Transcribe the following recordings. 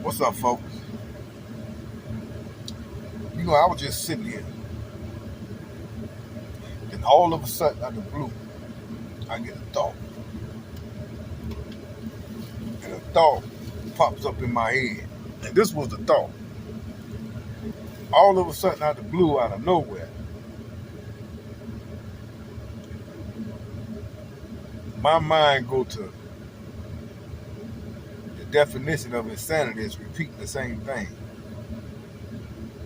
What's up, folks? I was just sitting here, and all of a sudden, out of the blue, I get a thought. And a thought pops up in my head. And this was the thought. All of a sudden, out of the blue, out of nowhere, my mind go to the definition of insanity is repeating the same thing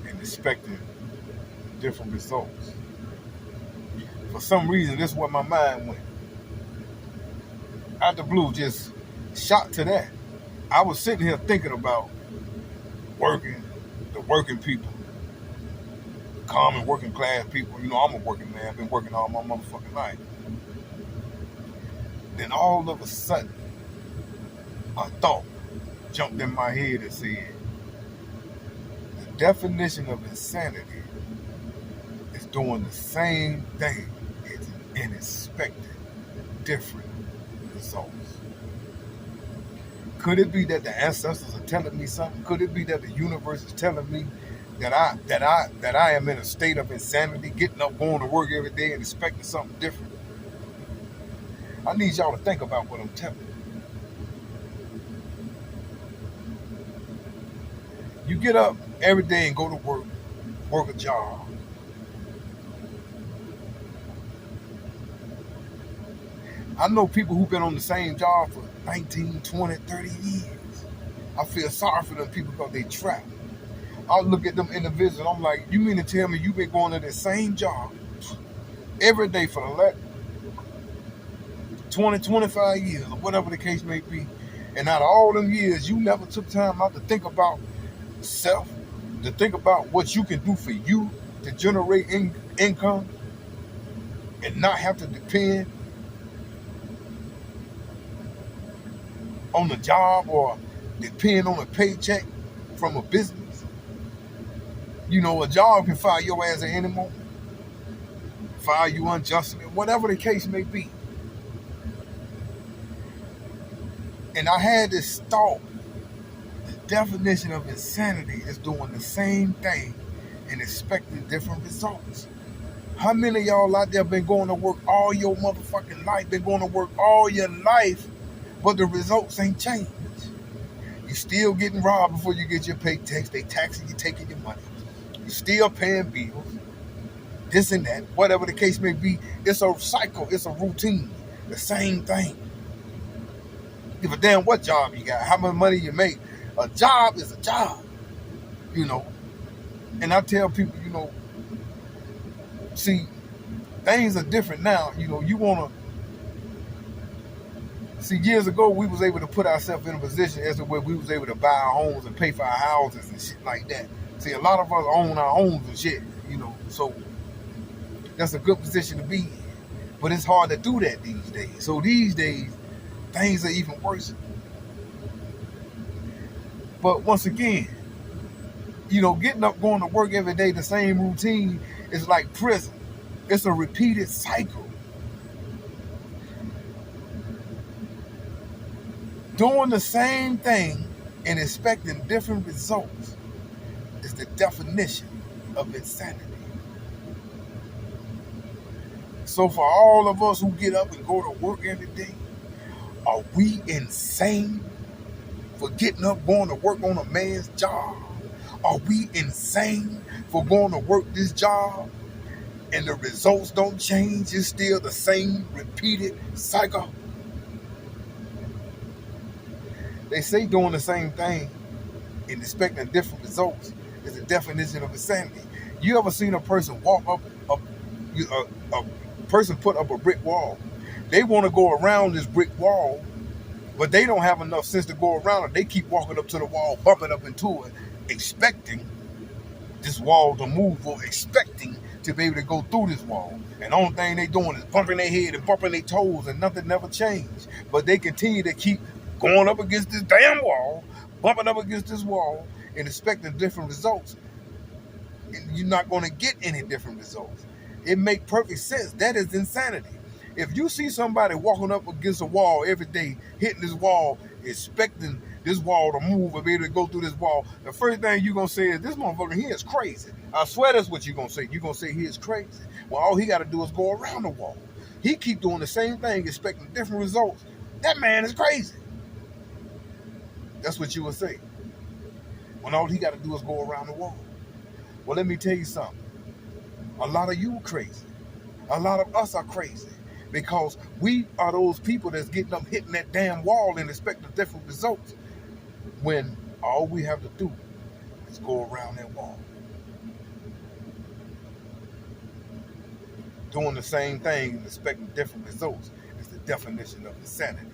and expecting different results. For some reason, this is where my mind went. Out the blue, just shot to that. I was sitting here thinking about working, the working people, common working class people. I'm a working man. I've been working all my motherfucking life. Then all of a sudden, a thought jumped in my head and said, the definition of insanity is doing the same thing and expecting different results. Could it be that the ancestors are telling me something? Could it be that the universe is telling me that I am in a state of insanity, getting up, going to work every day and expecting something different? I need y'all to think about what I'm telling you. You get up every day and go to work a job. I know people who've been on the same job for 19, 20, 30 years. I feel sorry for them people because they trapped. I look at them individuals and I'm like, you mean to tell me you've been going to the same job every day for the last 20, 25 years or whatever the case may be, and out of all them years, you never took time out to think about self, to think about what you can do for you to generate income and not have to depend on the job or depend on a paycheck from a business. A job can fire your ass at any moment, fire you unjustly, whatever the case may be. And I had this thought, the definition of insanity is doing the same thing and expecting different results. How many of y'all out there been going to work all your motherfucking life, been going to work all your life, but the results ain't changed? You still getting robbed before you get your paychecks. They taxing you, taking your money. You still paying bills, this and that, whatever the case may be. It's a cycle, it's a routine, the same thing. Give a damn what job you got, how much money you make. A job is a job, And I tell people, see, things are different now. You want to see. Years ago, we was able to put ourselves in a position as to where we was able to buy our homes and pay for our houses and shit like that. See, a lot of us own our homes and shit, so that's a good position to be in. But it's hard to do that these days. So these days, things are even worse. But once again, getting up, going to work every day, the same routine is like prison. It's a repeated cycle. Doing the same thing and expecting different results is the definition of insanity. So for all of us who get up and go to work every day, are we insane for getting up, going to work on a man's job? Are we insane for going to work this job and the results don't change? It's still the same repeated cycle. They say doing the same thing and expecting different results is the definition of insanity. You ever seen a person walk up, a person put up a brick wall? They want to go around this brick wall, but they don't have enough sense to go around it. They keep walking up to the wall, bumping up into it, expecting this wall to move or expecting to be able to go through this wall. And the only thing they doing is bumping their head and bumping their toes, and nothing never changed. But they continue to keep going up against this damn wall, bumping up against this wall, and expecting different results. And you're not going to get any different results. It makes perfect sense. That is insanity. If you see somebody walking up against a wall every day, hitting this wall, expecting this wall to move or be able to go through this wall, the first thing you're going to say is, this motherfucker here is crazy. I swear that's what you're going to say. You're going to say he is crazy. Well, all he got to do is go around the wall. He keep doing the same thing, expecting different results. That man is crazy. That's what you would say. When all he got to do is go around the wall. Well, let me tell you something. A lot of you are crazy. A lot of us are crazy. Because we are those people that's getting up, hitting that damn wall and expecting different results. When all we have to do is go around that wall. Doing the same thing and expecting different results is the definition of insanity.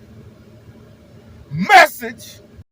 Message!